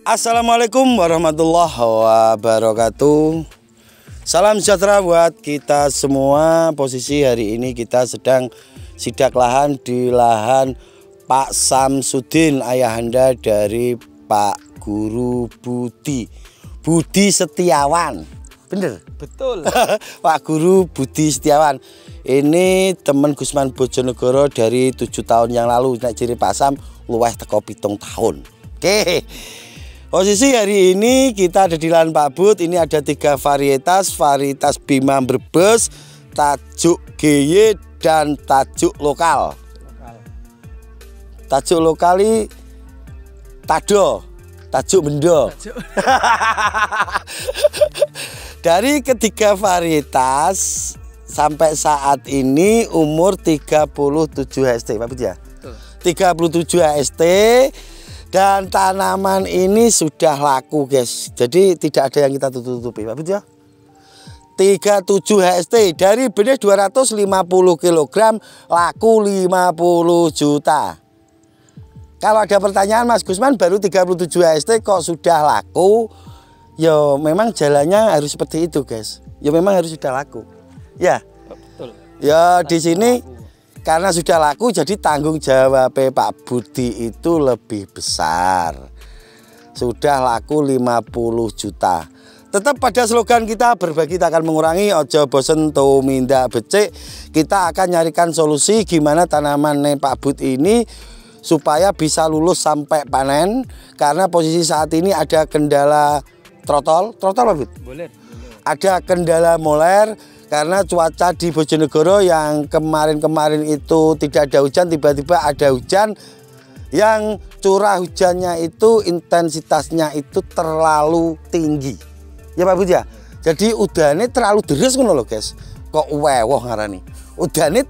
Assalamualaikum warahmatullahi wabarakatuh. Salam sejahtera buat kita semua. Posisi hari ini kita sedang sidak lahan di lahan Pak Samsudin, ayahanda dari Pak Guru Budi Setiawan. Bener? Betul. Pak Guru Budi Setiawan. Ini teman Gusman Bojonegoro dari 7 tahun yang lalu. Nek ciri Pak Sam luweh teko 7 tahun. Oke. Posisi hari ini kita ada di lahan Pak Bud. Ini ada 3 varietas Bima Brebes, tajuk GY dan tajuk lokal. Tajuk lokal ini tajuk bendo. Dari ketiga varietas sampai saat ini umur 37 HST, Pak Bud ya. 37 HST. Dan tanaman ini sudah laku, guys. Jadi tidak ada yang kita tutup-tutupi, Pak Bud ya. 37 HST dari benih 250 kg laku 50 juta. Kalau ada pertanyaan, Mas Gusman baru 37 HST kok sudah laku? Ya memang jalannya harus seperti itu, guys. Ya memang harus sudah laku. Ya. Betul. Ya di sini karena sudah laku, jadi tanggung jawab Pak Budi itu lebih besar. Sudah laku 50 juta. Tetap pada slogan kita, berbagi tak akan mengurangi, ojo bosen tumindak becik. Kita akan nyarikan solusi gimana tanaman Pak Budi ini supaya bisa lulus sampai panen. Karena posisi saat ini ada kendala trotol Pak Bud? Boleh. Ada kendala moler. Karena cuaca di Bojonegoro yang kemarin-kemarin itu tidak ada hujan, tiba-tiba ada hujan. Yang curah hujannya itu intensitasnya itu terlalu tinggi. Ya Pak Bud ya. Jadi udannya terlalu deres ngono lho, guys. Kok wewoh ngarani. Udannya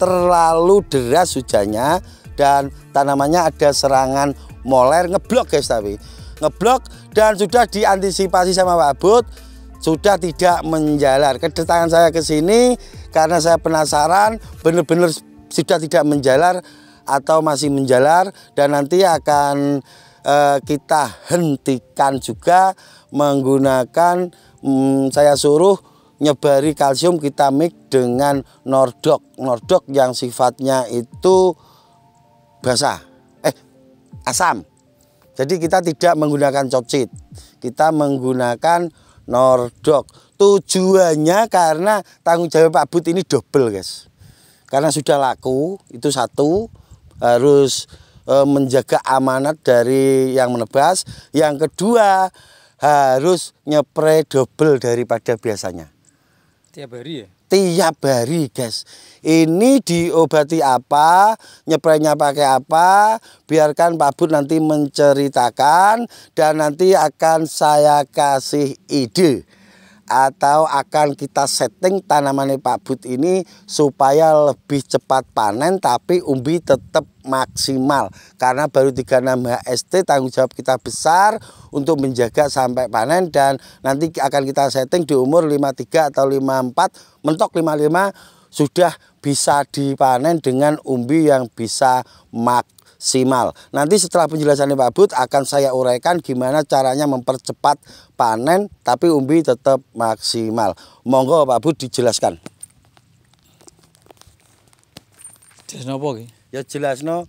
terlalu deras hujannya dan tanamannya ada serangan moler ngeblok, guys, tapi ngeblok dan sudah diantisipasi sama Pak Bud. Sudah tidak menjalar. Kedatangan saya ke sini karena saya penasaran benar-benar sudah tidak menjalar atau masih menjalar, dan nanti akan kita hentikan juga menggunakan saya suruh nyebari kalsium kita mix dengan Nordok yang sifatnya itu basah asam. Jadi kita tidak menggunakan cocit, kita menggunakan Nordok. Tujuannya karena tanggung jawab Pak Bud ini double, guys. Karena sudah laku, itu satu, harus menjaga amanat dari yang menebas. Yang kedua, harus nyepray double daripada biasanya. Tiap hari ya? Tiap hari, guys. Ini diobati apa, nyepraynya pakai apa, biarkan Pak Bud nanti menceritakan, dan nanti akan saya kasih ide atau akan kita setting tanaman Pak Bud ini supaya lebih cepat panen tapi umbi tetap maksimal. Karena baru 36 HST, tanggung jawab kita besar untuk menjaga sampai panen, dan nanti akan kita setting di umur 53 atau 54, mentok 55 sudah bisa dipanen dengan umbi yang bisa maksimal. Nanti setelah penjelasannya Pak Bud akan saya uraikan gimana caranya mempercepat panen tapi umbi tetap maksimal. Monggo Pak Bud dijelaskan. Jelasno apa iki? Ya jelasno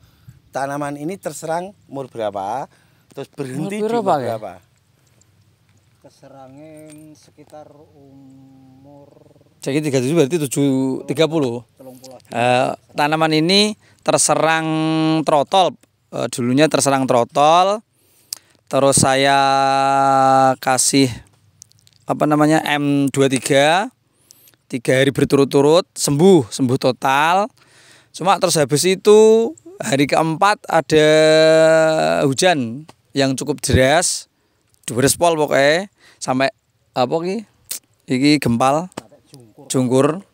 tanaman ini terserang umur berapa, terus berhenti di umur berapa? Keserangin sekitar umur jadi 37 berarti 30. Tanaman ini terserang trotol. Dulunya terserang trotol. Terus saya kasih M23 3 hari berturut-turut, sembuh total. Cuma terus habis itu hari keempat ada hujan yang cukup deras, 2 pol pokoknya sampai iki gempal. jungkur,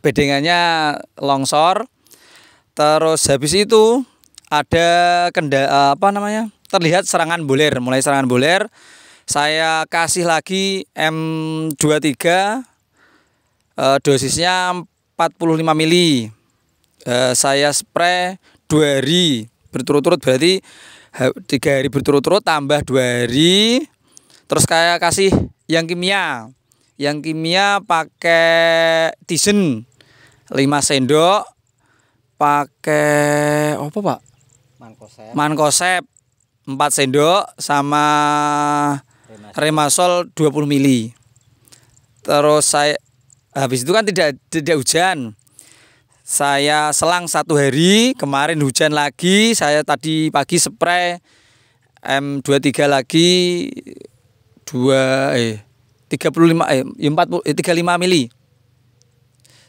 bedengannya longsor. Terus habis itu ada terlihat serangan bulir, mulai serangan bulir. Saya kasih lagi M23, dosisnya 45 mili. Saya spray 2 hari berturut-turut, berarti 3 hari berturut-turut tambah 2 hari. Terus saya kasih yang kimia. Yang kimia pakai Tizen 5 sendok. Pakai apa, Pak? Mankosep 4 sendok sama Remasol 20 mili. Terus saya habis itu kan tidak hujan. Saya selang 1 hari, kemarin hujan lagi, saya tadi pagi spray M23 lagi 35 mili.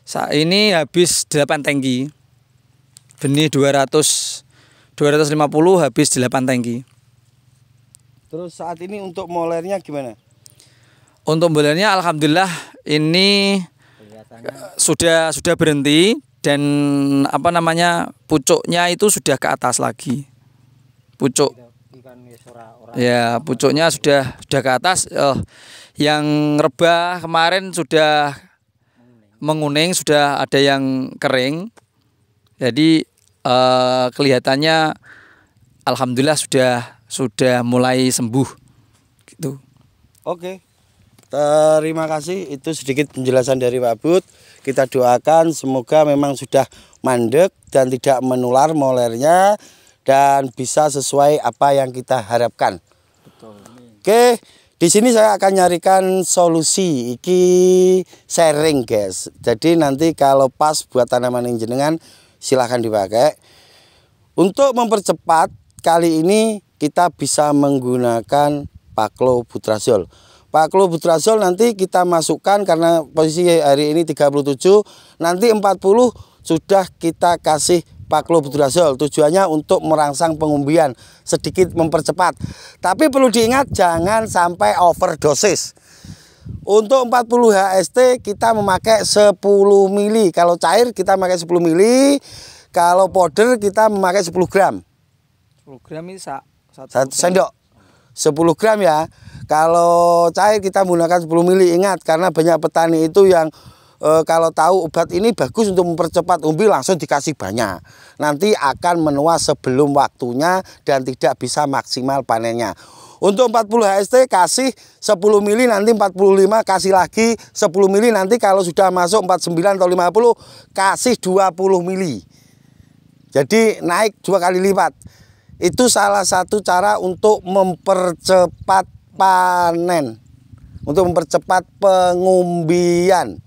Saat ini habis 8 tangki. Benih 250 habis 8 tangki. Terus saat ini untuk molernya gimana? Untuk molernya alhamdulillah ini sudah berhenti. Dan pucuknya itu sudah ke atas lagi. Pucuk. Ya, pucuknya sudah ke atas. Yang rebah kemarin sudah menguning, sudah ada yang kering. Jadi kelihatannya alhamdulillah sudah mulai sembuh gitu. Oke. Terima kasih, itu sedikit penjelasan dari Pak Bud. Kita doakan semoga memang sudah mandek dan tidak menular molernya dan bisa sesuai apa yang kita harapkan. Betul. Oke, di sini saya akan nyarikan solusi iki sharing, guys. Jadi nanti kalau pas buat tanaman jenengan silahkan dipakai. Untuk mempercepat kali ini kita bisa menggunakan Paklobutrazol. Paklobutrazol nanti kita masukkan karena posisi hari ini 37, nanti 40 sudah kita kasih Paklobutrazol. Tujuannya untuk merangsang pengumbian, sedikit mempercepat. Tapi perlu diingat jangan sampai overdosis. Untuk 40 HST kita memakai 10 mili. Kalau cair kita memakai 10 mili. Kalau powder kita memakai 10 gram. 10 gram ini 1 sendok. 10 gram ya. Kalau cair kita menggunakan 10 mili. Ingat karena banyak petani itu yang kalau tahu obat ini bagus untuk mempercepat umbi langsung dikasih banyak. Nanti akan menua sebelum waktunya dan tidak bisa maksimal panennya. Untuk 40 HST kasih 10 mili, nanti 45 kasih lagi 10 mili, nanti kalau sudah masuk 49 atau 50 kasih 20 mili. Jadi naik 2 kali lipat. Itu salah satu cara untuk mempercepat panen, untuk mempercepat pengumbian.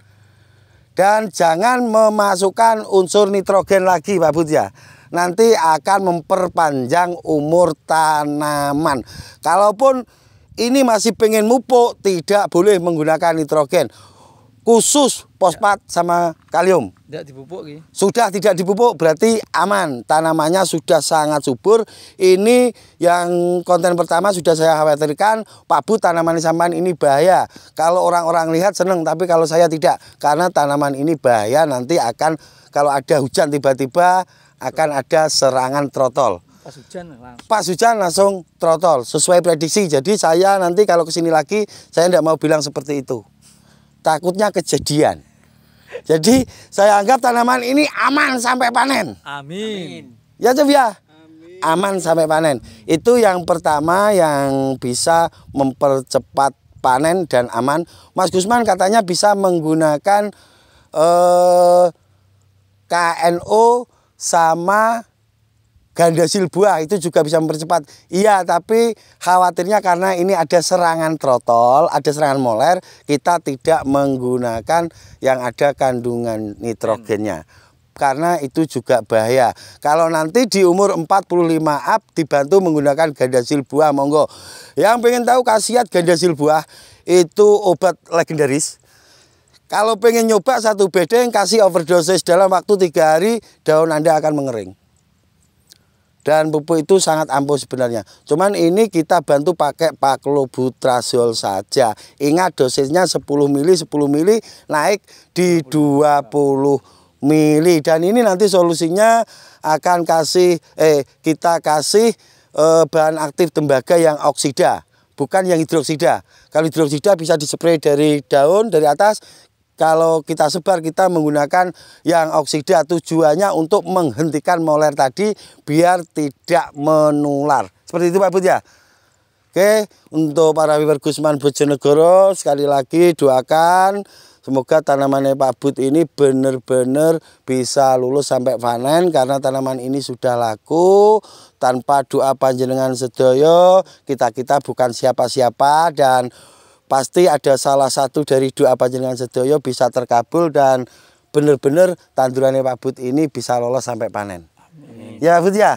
Dan jangan memasukkan unsur nitrogen lagi Pak Bud ya. Nanti akan memperpanjang umur tanaman. Kalaupun ini masih pengen mupuk, tidak boleh menggunakan nitrogen. Khusus fosfat sama kalium. Tidak dipupuk gitu. Sudah tidak dipupuk berarti aman. Tanamannya sudah sangat subur. Ini yang konten pertama sudah saya khawatirkan. Pak Bud, tanaman sampan ini bahaya. Kalau orang-orang lihat seneng, tapi kalau saya tidak. Karena tanaman ini bahaya, nanti akan kalau ada hujan tiba-tiba akan ada serangan trotol. Pas hujan langsung trotol sesuai prediksi. Jadi saya nanti kalau kesini lagi saya tidak mau bilang seperti itu. Takutnya kejadian. Jadi saya anggap tanaman ini aman sampai panen. Amin. Ya Cep ya. Aman sampai panen. Itu yang pertama yang bisa mempercepat panen dan aman. Mas Gusman katanya bisa menggunakan KNO sama Gandasil buah, itu juga bisa mempercepat. Iya, tapi khawatirnya karena ini ada serangan trotol, ada serangan moler, kita tidak menggunakan yang ada kandungan nitrogennya. Karena itu juga bahaya. Kalau nanti di umur 45 up dibantu menggunakan Gandasil buah, monggo. Yang pengen tahu khasiat Gandasil buah, itu obat legendaris. Kalau pengen nyoba satu bedeng, kasih overdosis dalam waktu 3 hari, daun Anda akan mengering. Dan pupuk itu sangat ampuh sebenarnya. Cuman ini kita bantu pakai Paclobutrazol saja. Ingat dosisnya 10 mili naik di 20 mili. Dan ini nanti solusinya akan kita kasih bahan aktif tembaga yang oksida, bukan yang hidroksida. Kalau hidroksida bisa dispray dari daun, dari atas. Kalau kita sebar, kita menggunakan yang oksida, tujuannya untuk menghentikan moler tadi biar tidak menular. Seperti itu Pak Bud ya. Oke, untuk para viewer Gusman Bojonegoro, sekali lagi doakan semoga tanaman Pak Bud ini benar-benar bisa lulus sampai panen, karena tanaman ini sudah laku. Tanpa doa panjenengan sedaya, kita bukan siapa-siapa, dan pasti ada salah satu dari doa panjenengan sedaya bisa terkabul dan benar-benar tandurannya Pak Bud ini bisa lolos sampai panen. Amin. Ya Bud ya.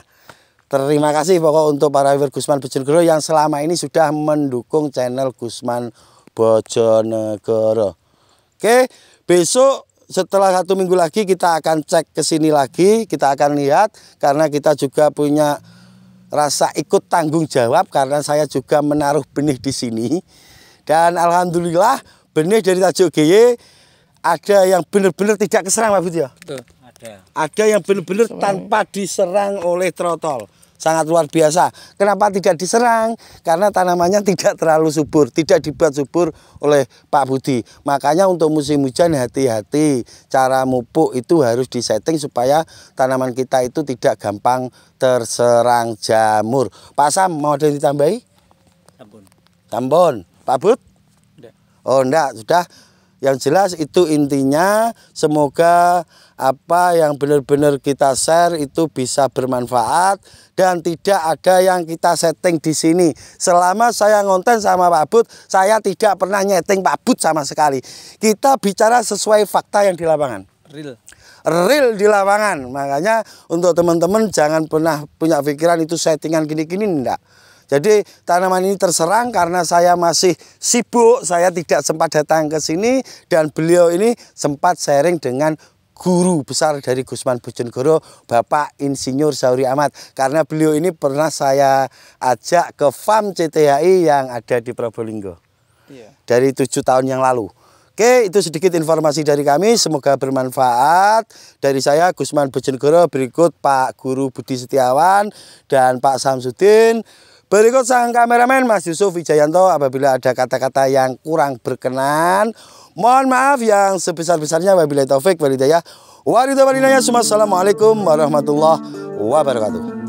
Terima kasih pokok untuk para viewer Gusman Bojonegoro yang selama ini sudah mendukung channel Gusman Bojonegoro. Oke, besok setelah 1 minggu lagi kita akan cek ke sini lagi, kita akan lihat, karena kita juga punya rasa ikut tanggung jawab karena saya juga menaruh benih di sini. Dan alhamdulillah benih dari Tajuk GY ada yang benar-benar tidak keserang Pak Bud ya. Ada yang benar-benar tanpa diserang oleh trotol. Sangat luar biasa. Kenapa tidak diserang? Karena tanamannya tidak terlalu subur, tidak dibuat subur oleh Pak Budi. Makanya untuk musim hujan hati-hati. Cara mupuk itu harus disetting supaya tanaman kita itu tidak gampang terserang jamur. Pak Sam, mau ada yang ditambahi? Tambon. Pak Bud? Oh enggak, sudah. Yang jelas itu intinya, semoga apa yang benar-benar kita share itu bisa bermanfaat dan tidak ada yang kita setting di sini. Selama saya ngonten sama Pak Bud, saya tidak pernah nyeting Pak Bud sama sekali. Kita bicara sesuai fakta yang di lapangan. Real di lapangan. Makanya untuk teman-teman jangan pernah punya pikiran itu settingan gini-gini, enggak. Jadi tanaman ini terserang karena saya masih sibuk, saya tidak sempat datang ke sini, dan beliau ini sempat sharing dengan guru besar dari Gusman Bojonegoro, Bapak Insinyur Sauri Ahmad. Karena beliau ini pernah saya ajak ke farm CTHI yang ada di Probolinggo. Dari 7 tahun yang lalu. Oke, itu sedikit informasi dari kami, semoga bermanfaat. Dari saya Gusman Bojonegoro, berikut Pak Guru Budi Setiawan dan Pak Samsudin. Berikut sang kameramen Mas Yusuf Wijayanto. Apabila ada kata-kata yang kurang berkenan, mohon maaf yang sebesar-besarnya. Wabillahi taufik walhidayah. Wassalamualaikum warahmatullahi wabarakatuh.